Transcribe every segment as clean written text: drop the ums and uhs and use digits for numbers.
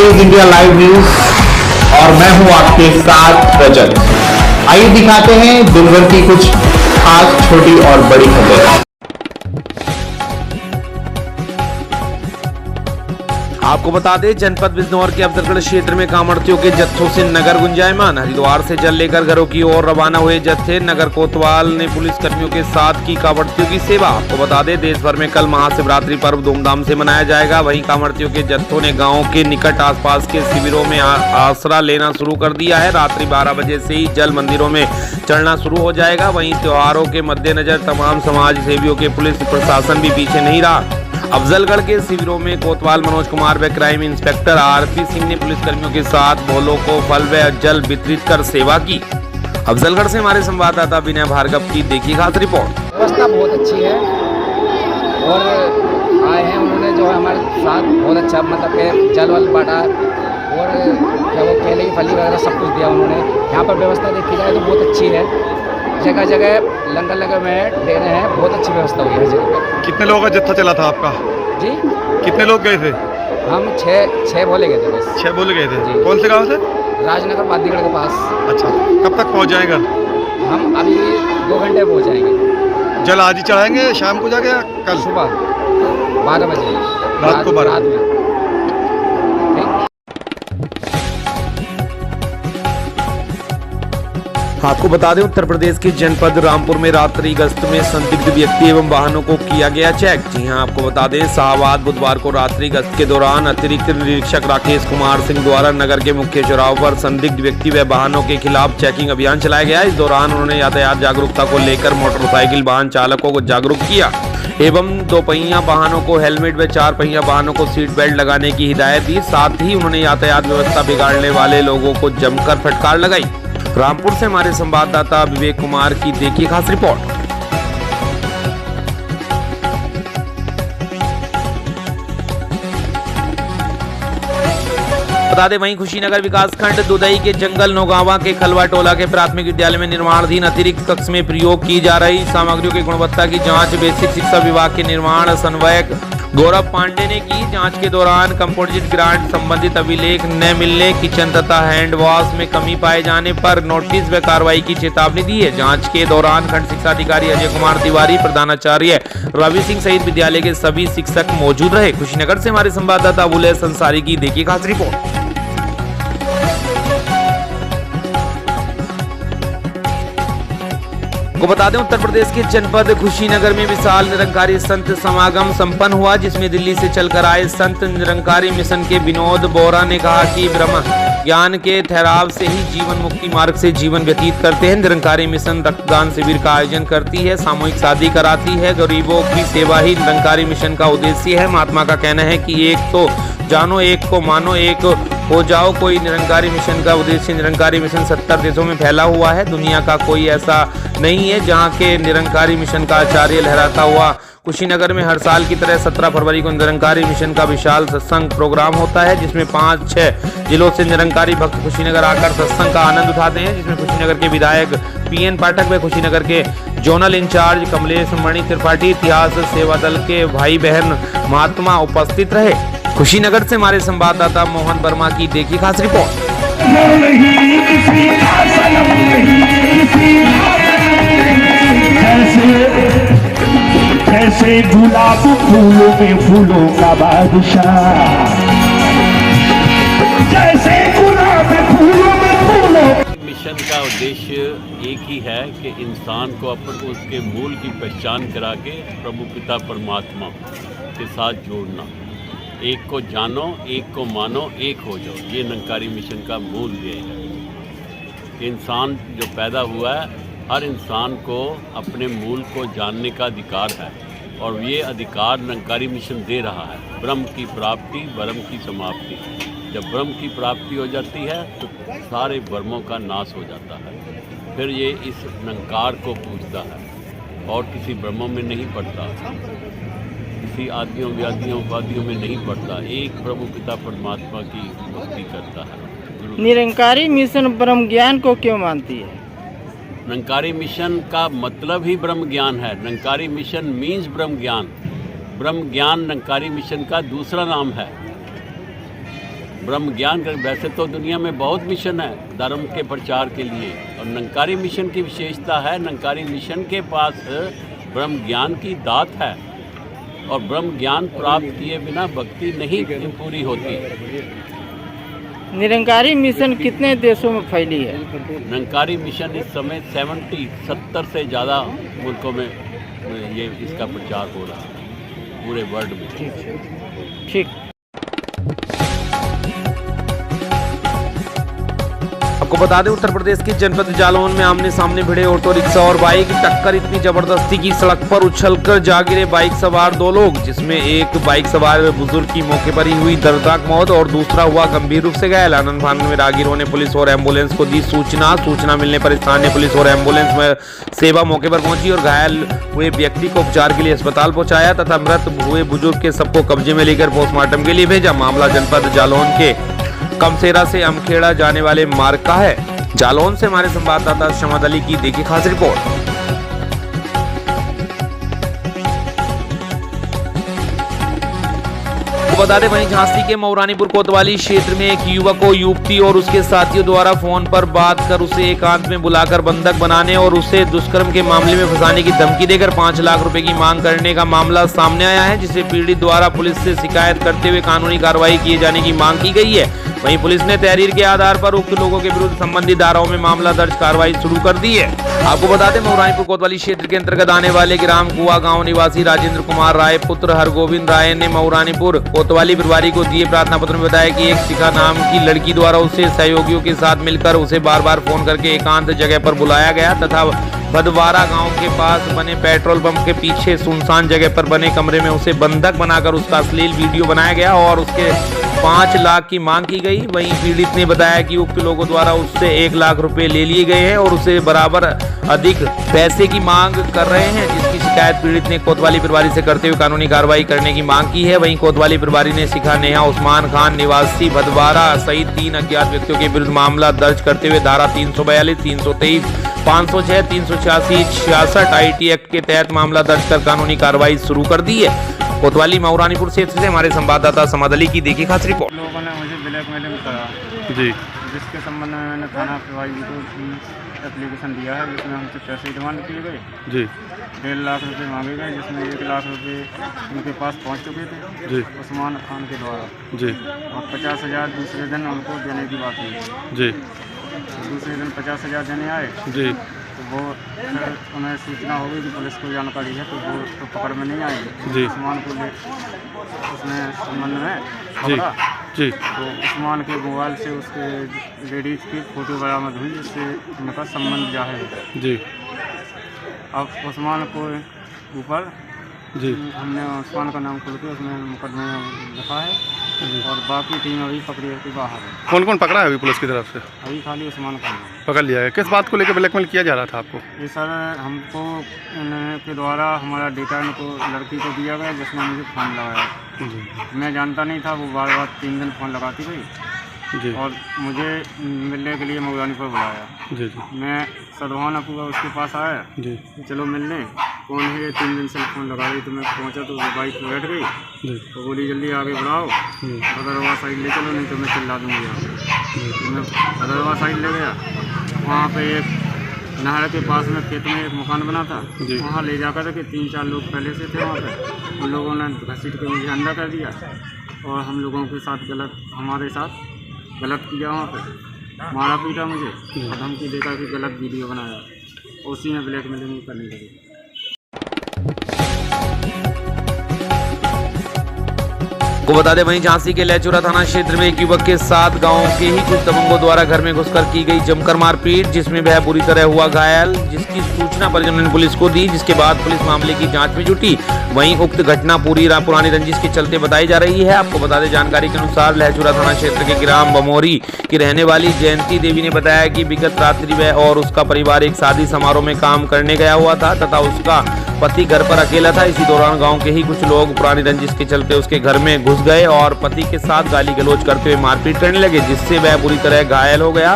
Is India live news और मैं हूं आपके साथ रजत। आइए दिखाते हैं दिन भर की कुछ खास छोटी और बड़ी खबरें। आपको बता दें, जनपद बिजनौर के अफजलगढ़ क्षेत्र में कांवड़ियों के जत्थों से नगर गुंजायमान। हरिद्वार से जल लेकर घरों की ओर रवाना हुए जत्थे नगर कोतवाल ने पुलिस कर्मियों के साथ की कांवड़ियों की सेवा। आपको बता दें, देश भर में कल महाशिवरात्रि पर्व धूमधाम से मनाया जाएगा। वहीं कांवड़ियों के जत्थों ने गाँव के निकट आसपास के शिविरों में आसरा लेना शुरू कर दिया है। रात्रि 12 बजे से ही जल मंदिरों में चढ़ना शुरू हो जाएगा। वहीं त्योहारों के मद्देनजर तमाम समाज सेवियों के पुलिस प्रशासन भी पीछे नहीं रहा। अफजलगढ़ के शिविरों में कोतवाल मनोज कुमार व क्राइम इंस्पेक्टर आरपी सिंह ने पुलिसकर्मियों के साथ भोलों को फल व जल वितरित कर सेवा की। अफजलगढ़ से हमारे संवाददाता विनय भार्गव की देखिए खास रिपोर्ट। व्यवस्था बहुत अच्छी है और आए हैं उन्होंने जो है हमारे साथ बहुत अच्छा मतलब के जल वल बांटा और क्या वो केले की फली वगैरह सब कुछ दिया उन्होंने। यहाँ पर व्यवस्था देखी जाए तो बहुत अच्छी है। जगह जगह लंगर लगे हुए हैं, दे रहे हैं, बहुत अच्छी व्यवस्था हुई है जगह पर। कितने लोगों का जत्था चला था आपका जी? कितने लोग गए थे? हम छः बोले गए थे बस। 6 बोले गए थे जी। कौन से गांव से? राजनगर बादीगढ़ के पास। अच्छा, कब तक पहुंच जाएगा? हम अभी 2 घंटे पहुँच जाएंगे। जल आज ही चढ़ाएंगे, शाम को जाके कल सुबह 12 बजे रात को 12 रात में। आपको बता दें, उत्तर प्रदेश के जनपद रामपुर में रात्रि गश्त में संदिग्ध व्यक्ति एवं वाहनों को किया गया चेक। जी हां, आपको बता दें, शाहबाद बुधवार को रात्रि गश्त के दौरान अतिरिक्त निरीक्षक राकेश कुमार सिंह द्वारा नगर के मुख्य चौराहों पर संदिग्ध व्यक्ति व वाहनों के खिलाफ चेकिंग अभियान चलाया गया। इस दौरान उन्होंने यातायात जागरूकता को लेकर मोटरसाइकिल वाहन चालकों को जागरूक किया एवं 2 पहिया वाहनों को हेलमेट व 4 पहिया वाहनों को सीट बेल्ट लगाने की हिदायत दी। साथ ही उन्होंने यातायात व्यवस्था बिगाड़ने वाले लोगों को जमकर फटकार लगाई। रामपुर से हमारे संवाददाता विवेक कुमार की देखिए खास रिपोर्ट। बता दें, वहीं खुशीनगर विकासखंड दुदई के जंगल नौगावा के खलवा टोला के प्राथमिक विद्यालय में निर्माणाधीन अतिरिक्त कक्ष में प्रयोग की जा रही सामग्रियों की गुणवत्ता की जांच बेसिक शिक्षा विभाग के निर्माण समन्वयक गौरव पांडे ने की। जांच के दौरान कंपोजिट ग्रांट संबंधित अभिलेख न मिलने, किचन तथा हैंड वॉश में कमी पाए जाने पर नोटिस व कार्रवाई की चेतावनी दी है। जांच के दौरान खंड शिक्षा अधिकारी अजय कुमार तिवारी, प्रधानाचार्य रवि सिंह सहित विद्यालय के सभी शिक्षक मौजूद रहे। कुशीनगर से हमारे संवाददाता अबुल अंसारी की देखिए खास रिपोर्ट। को बता दें, उत्तर प्रदेश के जनपद कुशीनगर में विशाल निरंकारी संत समागम संपन्न हुआ, जिसमें दिल्ली से चलकर आए संत निरंकारी मिशन के विनोद बोरा ने कहा कि ब्रह्म ज्ञान के ठहराव से ही जीवन मुक्ति मार्ग से जीवन व्यतीत करते हैं। निरंकारी मिशन रक्तदान शिविर का आयोजन करती है, सामूहिक शादी कराती है, गरीबों की सेवा ही निरंकारी मिशन का उद्देश्य है। महात्मा का कहना है कि एक तो जानो, एक को मानो, एक हो जाओ कोई। निरंकारी मिशन का उद्देश्य निरंकारी मिशन 70 देशों में फैला हुआ है। दुनिया का कोई ऐसा नहीं है जहां के निरंकारी मिशन का आचार्य लहराता हुआ। कुशीनगर में हर साल की तरह 17 फरवरी को निरंकारी मिशन का विशाल सत्संग प्रोग्राम होता है, जिसमें 5-6 जिलों से निरंकारी भक्त कुशीनगर आकर सत्संग का आनंद उठाते हैं, जिसमें कुशीनगर के विधायक PN पाठक व कुशीनगर के जोनल इंचार्ज कमलेश मणि त्रिपाठी, इतिहास सेवा दल के भाई बहन महात्मा उपस्थित रहे। कुशीनगर से हमारे संवाददाता मोहन वर्मा की देखिए खास रिपोर्ट। ऐसे गुलाब फूलों में फूलों का बादशाह, जैसे गुलाब फूलों में फूलों। मिशन का उद्देश्य एक ही है कि इंसान को अपन उसके मूल की पहचान करा के प्रभु पिता परमात्मा के साथ जोड़ना। एक को जानो, एक को मानो, एक हो जाओ, ये निरंकारी मिशन का मूल ध्येय है। इंसान जो पैदा हुआ है, हर इंसान को अपने मूल को जानने का अधिकार है और ये अधिकार निरंकारी मिशन दे रहा है। ब्रह्म की प्राप्ति, ब्रह्म की समाप्ति। जब ब्रह्म की प्राप्ति हो जाती है तो सारे ब्रह्मों का नाश हो जाता है। फिर ये इस निरंकार को पूजता है और किसी ब्रह्मों में नहीं पड़ता, किसी आदियों व्याधियों उपाधियों में नहीं पड़ता, एक प्रभु पिता परमात्मा की भक्ति करता है। निरंकारी मिशन ब्रह्म ज्ञान को क्यों मानती है? निरंकारी मिशन का मतलब ही ब्रह्म ज्ञान है। निरंकारी मिशन मीन्स ब्रह्म ज्ञान। ब्रह्म ज्ञान निरंकारी मिशन का दूसरा नाम है। ब्रह्म ज्ञान का वैसे तो दुनिया में बहुत मिशन है धर्म के प्रचार के लिए, और निरंकारी मिशन की विशेषता है निरंकारी मिशन के पास ब्रह्म ज्ञान की दात है, और ब्रह्म ज्ञान प्राप्त किए बिना भक्ति नहीं पूरी होती। निरंकारी मिशन कितने देशों में फैली है? निरंकारी मिशन इस समय 70 से ज़्यादा मुल्कों में ये इसका प्रचार हो रहा है पूरे वर्ल्ड में। ठीक। आपको बता दें उत्तर प्रदेश के जनपद जालौन में आमने सामने भिड़े ऑटो रिक्शा और बाइक, टक्कर इतनी जबरदस्ती की सड़क पर उछलकर जा गिरे बाइक सवार 2 लोग, जिसमें एक बाइक सवार बुजुर्ग की मौके पर ही हुई दर्दनाक मौत और दूसरा हुआ गंभीर रूप से घायल। आनंद फानन में राहगीरों ने पुलिस और एम्बुलेंस को दी सूचना मिलने पर स्थानीय पुलिस और एम्बुलेंस में सेवा मौके पर पहुंची और घायल हुए व्यक्ति को उपचार के लिए अस्पताल पहुंचाया तथा मृत हुए बुजुर्ग के सबको कब्जे में लेकर पोस्टमार्टम के लिए भेजा। मामला जनपद जालौन के कमसेरा से अमखेड़ा जाने वाले मार्ग का है। जालौन से हमारे संवाददाता शमद अली की देखिए खास रिपोर्ट। बता दें वहीं झांसी के मौरानीपुर कोतवाली क्षेत्र में एक युवक को युवती और उसके साथियों द्वारा फोन पर बात कर उसे एकांत में बुलाकर बंधक बनाने और उसे दुष्कर्म के मामले में फंसाने की धमकी देकर 5 लाख रुपए की मांग करने का मामला सामने आया है, जिसे पीड़ित द्वारा पुलिस से शिकायत करते हुए कानूनी कार्रवाई किए जाने की मांग की गई है। वहीं पुलिस ने तहरीर के आधार पर उक्त लोगों के विरुद्ध संबंधित धाराओं में मामला दर्ज कार्रवाई शुरू कर दी है। आपको बता दें मौरानीपुर कोतवाली क्षेत्र के अंतर्गत आने वाले ग्राम कुआ गांव निवासी राजेंद्र कुमार राय पुत्र हरगोविंद राय ने मौरानीपुर कोतवाली प्रभारी को दिए प्रार्थना पत्र में बताया कि एक शिखा नाम की लड़की द्वारा उसे सहयोगियों के साथ मिलकर उसे बार बार फोन करके एकांत जगह पर बुलाया गया तथा भदवारा गांव के पास बने पेट्रोल पंप के पीछे सुनसान जगह पर बने कमरे में उसे बंधक बनाकर उसका अश्लील वीडियो बनाया गया और उसके 5 लाख की मांग की गई। वहीं पीड़ित ने बताया कि उक्त लोगों द्वारा उससे 1 लाख रुपए ले लिए गए हैं और उसे बराबर अधिक पैसे की मांग कर रहे हैं, जिसकी शिकायत पीड़ित ने कोतवाली प्रभारी से करते हुए कानूनी कार्रवाई करने की मांग की है। वहीं कोतवाली प्रभारी ने शिखा नेहा उस्मान खान निवासी भदवारा सहित 3 अज्ञात व्यक्तियों के विरुद्ध मामला दर्ज करते हुए धारा 342, 323, 506, 386, 66 IT एक्ट के तहत मामला दर्ज कर कानूनी कार्रवाई शुरू कर दी है। कोतवाली मौरानीपुर क्षेत्र से हमारे संवाददाता समद अली की देखी खास रिपोर्ट। लोगों ने मुझे ब्लैकमेलिंग करा जी, जिसके संबंध में मैंने थाना प्रभारी को एप्लीकेशन दिया है, जिसमें हमसे पैसे डिमांड किए गए जी, 1.5 लाख रुपए मांगे गए, जिसमें 1 लाख रुपए उनके पास पहुंच चुके थे जी, उस्मान खान के द्वारा जी, और 50,000 दूसरे दिन उनको देने की बात हुई। जी, दूसरे दिन 50,000 देने आए जी, तो वो फिर उन्हें सूचना हो गई कि पुलिस को जानकारी है, तो वो तो पकड़ में नहीं आएंगे। जी। उस्मान को ले उसने संबंध में जी, पकड़ा जी, तो उस्मान के मोबाइल से उसके लेडीज़ की फ़ोटो बरामद हुई, जिससे उनका संबंध जाहिर है। जी, अब उस्मान को ऊपर जी, हमने उस्मान का नाम खुल के उसमें मुकदमा लिखा है और बाकी टीम अभी पकड़ी के बाहर है। कौन कौन पकड़ा है अभी पुलिस की तरफ से? अभी खाली उस्मान का नाम पकड़ लिया है। किस बात को लेकर ब्लैकमेल किया जा रहा था आपको? ये सर हमको इनके द्वारा हमारा डेटा इनको लड़की को दिया गया, जिसने मुझे फ़ोन लगाया। जी, मैं जानता नहीं था, वो बार बार 3 दिन फ़ोन लगाती गई जी, और मुझे मिलने के लिए मौलानी पर बुलाया। जी, जी, मैं सदवाना पूरा उसके पास आया, जी, चलो मिलने। कौन है ये? 3 दिन से फ़ोन लगा रही। तो मैं पहुंचा तो वो बाइक पर बैठ गई, जी, तो बोली जल्दी आगे बढ़ाओ, भदरवा साइड ले चलो, नहीं तो मैं चिल्ला दूँगी यहाँ पे। तो मैं भदरवा साइड ले गया। वहाँ पे एक नहर के पास में खेत में एक मकान बना था, वहाँ ले जाकर के 3-4 लोग पहले से थे वहाँ पे। उन लोगों ने घसीट के मुझे अंदर कर दिया और हम लोगों के साथ हमारे साथ गलत किया। वहाँ पे मारा पीटा मुझे और धमकी देकर के गलत वीडियो बनाया, उसी में ब्लैकमेलिंग करने लगी। को बता दें वहीं झांसी के लहचौरा थाना क्षेत्र में एक युवक के साथ गांव के ही कुछ दबंगों द्वारा घर में घुसकर की गई जमकर मारपीट, जिसमें वह बुरी तरह हुआ घायल, जिसकी सूचना परिजनों ने पुलिस को दी, जिसके बाद पुलिस मामले की जांच में जुटी। वहीं उक्त घटना पुरानी रंजिश के चलते बताई जा रही है। आपको बता दें जानकारी के अनुसार लहचौरा थाना क्षेत्र के ग्राम बमोरी की रहने वाली जयंती देवी ने बताया कि विगत रात्रि वह और उसका परिवार एक शादी समारोह में काम करने गया हुआ था तथा उसका पति घर पर अकेला था। इसी दौरान गांव के ही कुछ लोग पुरानी रंजिश के चलते उसके घर में घुस गए और पति के साथ गाली गलौज करते हुए मारपीट करने लगे, जिससे वह बुरी तरह घायल हो गया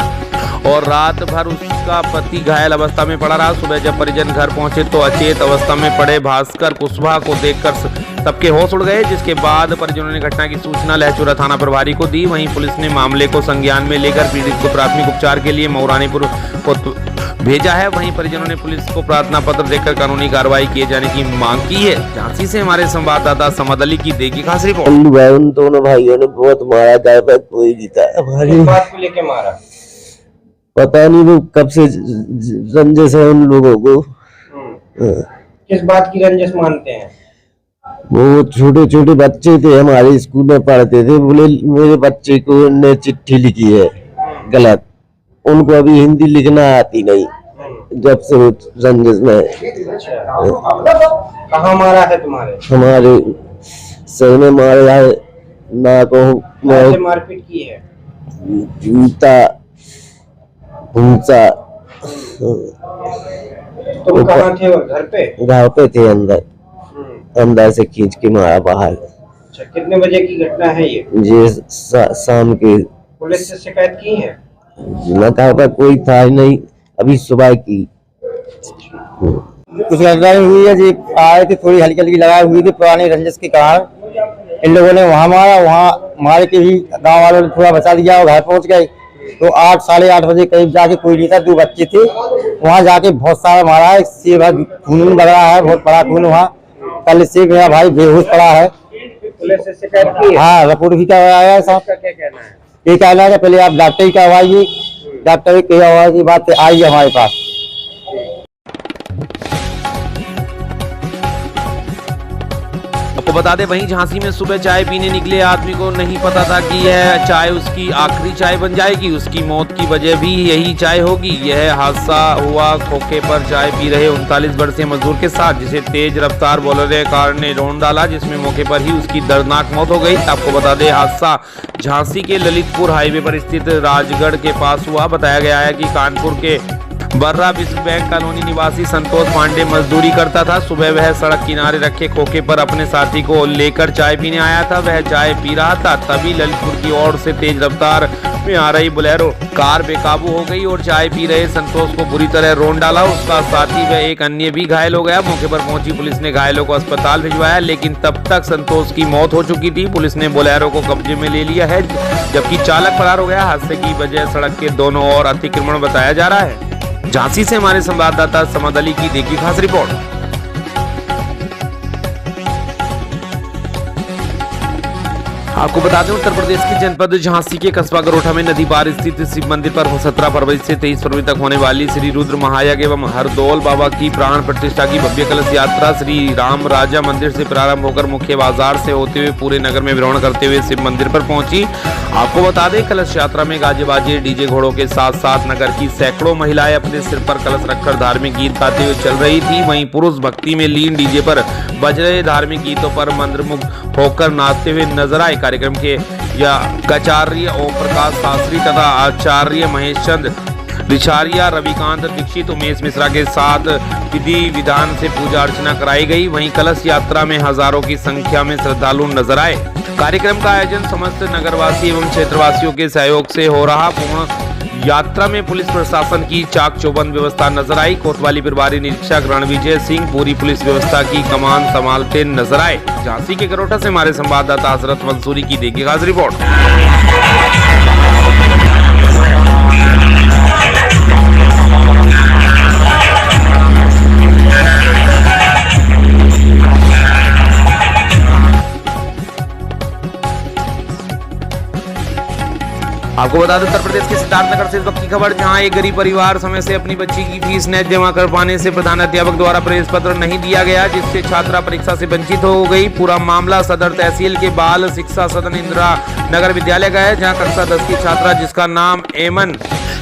और रात भर उसका पति घायल अवस्था में पड़ा रहा। सुबह जब परिजन घर पहुंचे तो अचेत अवस्था में पड़े भास्कर कुशवाहा को देखकर सबके होश उड़ गए, जिसके बाद परिजनों ने घटना की सूचना लहचूरा थाना प्रभारी को दी। वहीं पुलिस ने मामले को संज्ञान में लेकर पीड़ित को प्राथमिक उपचार के लिए मऊरानीपुर को भेजा है। वहीं परिजनों ने पुलिस को प्रार्थना पत्र देकर कानूनी कार्रवाई किए जाने की मांग की है। झांसी से हमारे संवाददाता समद अली की देखी खास रिपोर्ट। उन दोनों भाइयों ने बहुत मारा, घर पर कोई नहीं था। हमारी बात को लेके मारा, पता नहीं वो कब से रंजिश है उन लोगों को। किस बात की रंजिश मानते हैं? वो छोटे छोटे बच्चे थे, हमारे स्कूल में पढ़ते थे। बोले मेरे बच्चे को ने चिट्ठी लिखी है गलत, उनको अभी हिंदी लिखना आती नहीं, जब से वो रंजिश में। कहाँ मारा है तुम्हारे? हमारे सर में मारा है, नाकों मारपीट की है, जूता भूसा। तुम कहाँ थे? और घर पे थे, अंदर से खींच के मारा बाहर। अच्छा, कितने बजे की घटना है ये? शाम के। पुलिस से शिकायत की है? पर कोई था नहीं, अभी सुबह की कुछ लड़ाई हुई है जी। आए थे, थोड़ी हल्की हल्की लड़ाई हुई थी पुरानी रंजिश के कारण। इन लोगों ने वहाँ मारा, वहाँ मार के भी गांव वालों ने थोड़ा बचा दिया और घर पहुँच गए। तो 8 साढ़े 8 बजे करीब जाके कोई नहीं था, 2 बच्चे थे, वहाँ जाके बहुत सारा मारा है। से खून बग रहा है, बहुत बड़ा खून। वहाँ कल से मेरा भाई बेहोश पड़ा है। पुलिस से शिकायत की है? हाँ, रिपोर्ट भी करवाया है साहब। क्या कहना है? ये कहना है पहले आप डॉक्टर ही करवाइए, डॉक्टर की आवाज की बात आई है हमारे पास। आपको बता दें, वहीं झांसी में सुबह चाय पीने निकले आदमी को नहीं पता था कि यह चाय उसकी आखिरी चाय बन जाएगी। उसकी मौत की वजह भी यही चाय होगी। यह हादसा हुआ खोखे पर चाय पी रहे 39 वर्षीय मजदूर के साथ, जिसे तेज रफ्तार बोलेरो कार ने रौंद डाला, जिसमें मौके पर ही उसकी दर्दनाक मौत हो गई। आपको बता दें, हादसा झांसी के ललितपुर हाईवे पर स्थित राजगढ़ के पास हुआ। बताया गया है कि कानपुर के बर्रा विश्व बैंक कॉलोनी निवासी संतोष पांडे मजदूरी करता था। सुबह वह सड़क किनारे रखे खोखे पर अपने साथी को लेकर चाय पीने आया था। वह चाय पी रहा था, तभी ललितपुर की ओर से तेज रफ्तार में आ रही बोलेरो कार बेकाबू हो गई और चाय पी रहे संतोष को बुरी तरह रौंद डाला। उसका साथी व एक अन्य भी घायल हो गया। मौके पर पहुंची पुलिस ने घायलों को अस्पताल भिजवाया, लेकिन तब तक संतोष की मौत हो चुकी थी। पुलिस ने बोलेरो को कब्जे में ले लिया है, जबकि चालक फरार हो गया। हादसे की वजह सड़क के दोनों ओर अतिक्रमण बताया जा रहा है। झांसी से हमारे संवाददाता समद अली की देखी खास रिपोर्ट। आपको बता दें, उत्तर प्रदेश के जनपद झांसी के कस्बा गरोठा में नदी पार स्थित शिव मंदिर पर 17 फरवरी से 23 फरवरी तक होने वाली श्री रुद्र महायज्ञ एवं हरदौल बाबा की प्राण प्रतिष्ठा की भव्य कलश यात्रा श्री राम राजा मंदिर से प्रारंभ होकर मुख्य बाजार से होते हुए पूरे नगर में भ्रमण करते हुए शिव मंदिर पर पहुंची। आपको बता दें, कलश यात्रा में गाजे बाजे डीजे घोड़ों के साथ साथ नगर की सैकड़ों महिलाएं अपने सिर पर कलश रखकर धार्मिक गीत गाते हुए चल रही थी। वहीं पुरुष भक्ति में लीन डीजे पर बज रहे धार्मिक गीतों पर मंत्रमुग्ध होकर नाचते हुए नजर आए। कार्यक्रम के आचार्य ओम प्रकाश शास्त्री तथा आचार्य महेश चंद रिछारिया, रविकांत दीक्षित, उमेश मिश्रा के साथ विधि विधान से पूजा अर्चना कराई गई। वहीं कलश यात्रा में हजारों की संख्या में श्रद्धालु नजर आए। कार्यक्रम का आयोजन समस्त नगरवासी एवं क्षेत्रवासियों के सहयोग से हो रहा। पूर्ण यात्रा में पुलिस प्रशासन की चाक चौबंद व्यवस्था नजर आई। कोतवाली प्रभारी निरीक्षक रणविजय सिंह पूरी पुलिस व्यवस्था की कमान संभालते नजर आए। झांसी के गरोठा से हमारे संवाददाता हजरत मंसूरी की देखी खास रिपोर्ट। आपको बता दें, उत्तर प्रदेश के सिद्धार्थनगर से इस वक्त की खबर, जहां एक गरीब परिवार समय से अपनी बच्ची की फीस न जमा कर पाने से प्रधानाध्यापक द्वारा प्रवेश पत्र नहीं दिया गया, जिससे छात्रा परीक्षा से वंचित हो गई। पूरा मामला सदर तहसील के बाल शिक्षा सदन इंदिरा नगर विद्यालय का है, जहां कक्षा 10 की छात्रा जिसका नाम एमन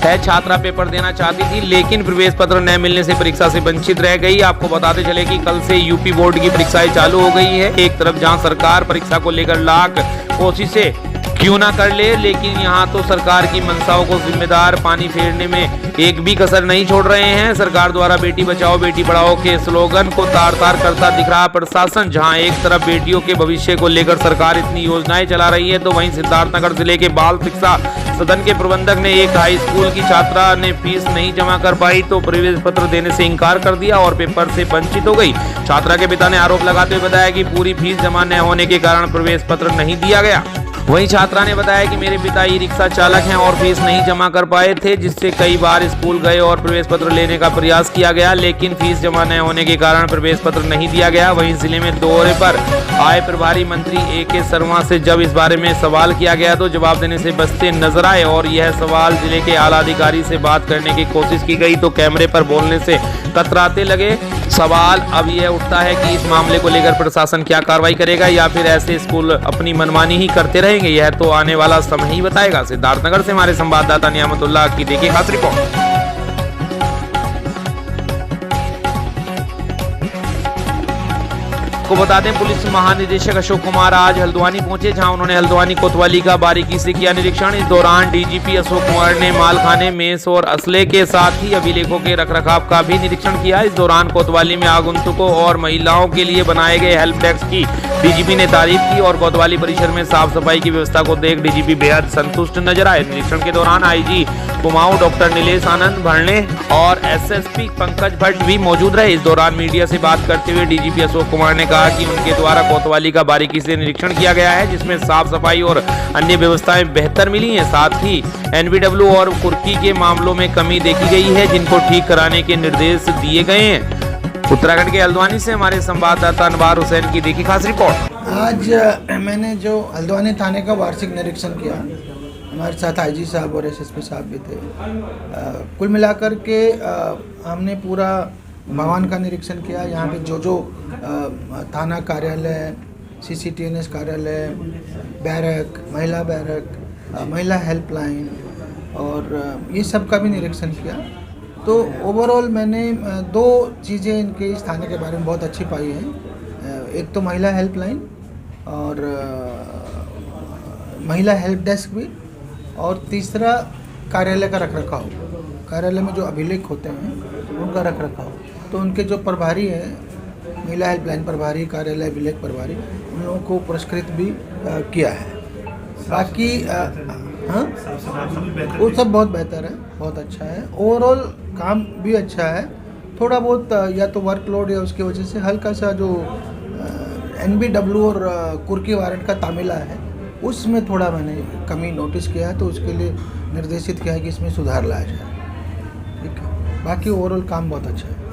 है, छात्रा पेपर देना चाहती थी, लेकिन प्रवेश पत्र न मिलने से परीक्षा से वंचित रह गई। आपको बताते चले कि कल से यूपी बोर्ड की परीक्षाएं चालू हो गई है। एक तरफ जहां सरकार परीक्षा को लेकर लाख कोशिशें क्यों ना कर ले, लेकिन यहाँ तो सरकार की मंशाओं को जिम्मेदार पानी फेरने में एक भी कसर नहीं छोड़ रहे हैं। सरकार द्वारा बेटी बचाओ बेटी पढ़ाओ के स्लोगन को तार तार करता दिख रहा प्रशासन। जहां एक तरफ बेटियों के भविष्य को लेकर सरकार इतनी योजनाएं चला रही है, तो वहीं सिद्धार्थनगर जिले के बाल शिक्षा सदन के प्रबंधक ने एक हाई स्कूल की छात्रा ने फीस नहीं जमा कर पाई तो प्रवेश पत्र देने से इनकार कर दिया और पेपर से वंचित हो गई। छात्रा के पिता ने आरोप लगाते हुए बताया कि पूरी फीस जमा न होने के कारण प्रवेश पत्र नहीं दिया गया। वहीं छात्रा ने बताया कि मेरे पिता ई रिक्शा चालक हैं और फीस नहीं जमा कर पाए थे, जिससे कई बार स्कूल गए और प्रवेश पत्र लेने का प्रयास किया गया, लेकिन फीस जमा न होने के कारण प्रवेश पत्र नहीं दिया गया। वहीं जिले में दौरे पर आए प्रभारी मंत्री AK शर्मा से जब इस बारे में सवाल किया गया तो जवाब देने से बचते नजर आए और यह सवाल जिले के आला अधिकारी से बात करने की कोशिश की गई तो कैमरे पर बोलने से कतराते लगे। सवाल अब यह उठता है कि इस मामले को लेकर प्रशासन क्या कार्रवाई करेगा या फिर ऐसे स्कूल अपनी मनमानी ही करते रहेंगे, यह तो आने वाला समय ही बताएगा। सिद्धार्थनगर से हमारे संवाददाता नियामतुल्लाह की देखिए खास रिपोर्ट। को बता दें, पुलिस महानिदेशक अशोक कुमार आज हल्द्वानी पहुंचे, जहां उन्होंने हल्द्वानी कोतवाली का बारीकी से किया निरीक्षण। इस दौरान DGP अशोक कुमार ने मालखाने, मेस और असले के साथ ही अभिलेखों के रखरखाव का भी निरीक्षण किया। इस दौरान कोतवाली में आगंतुकों और महिलाओं के लिए बनाए गए हेल्प डेस्क की DGP ने तारीफ की और कोतवाली परिसर में साफ सफाई की व्यवस्था को देख DGP बेहद संतुष्ट नजर आए। निरीक्षण के दौरान IG कुमाऊं डॉक्टर नीलेश आनंद भरणे और SSP पंकज भट्ट भी मौजूद रहे। इस दौरान मीडिया से बात करते हुए DGP अशोक कुमार ने कहा कि उनके द्वारा कोतवाली का बारीकी से निरीक्षण किया गया है, जिसमें साफ सफाई और अन्य व्यवस्थाएं बेहतर मिली हैं। साथ ही NBW और कुर्की के मामलों में कमी देखी गई है, जिनको ठीक कराने के निर्देश दिए गए हैं। उत्तराखंड के हल्द्वानी से हमारे संवाददाता अनवार हुसैन की देखी खास रिपोर्ट। आज मैंने जो हल्द्वानी थाने का वार्षिक निरीक्षण किया, हमारे साथ IG साहब और SSP साहब भी थे। कुल मिलाकर के हमने पूरा भवन का निरीक्षण किया। यहाँ पे जो थाना कार्यालय, CCTNS कार्यालय, बैरक, महिला बैरक, महिला हेल्पलाइन और ये सब का भी निरीक्षण किया। तो ओवरऑल मैंने दो चीज़ें इनके इस थाने के बारे में बहुत अच्छी पाई हैं। एक तो महिला हेल्पलाइन और महिला हेल्प डेस्क भी, और तीसरा कार्यालय का रखरखाव। कार्यालय में जो अभिलेख होते हैं उनका रखरखाव, तो उनके जो प्रभारी हैं, महिला हेल्पलाइन प्रभारी, कार्यालय अभिलेख प्रभारी, उन लोगों को पुरस्कृत भी किया है। बाकी हाँ, वो सब बहुत बेहतर है, बहुत अच्छा है। ओवरऑल काम भी अच्छा है। थोड़ा बहुत या तो वर्कलोड या उसकी वजह से हल्का सा जो NBW और कुर्की वारंट का तामिला है, उसमें थोड़ा मैंने कमी नोटिस किया है, तो उसके लिए निर्देशित किया है कि इसमें सुधार लाया जाए। ठीक है, बाकी ओवरऑल काम बहुत अच्छा है।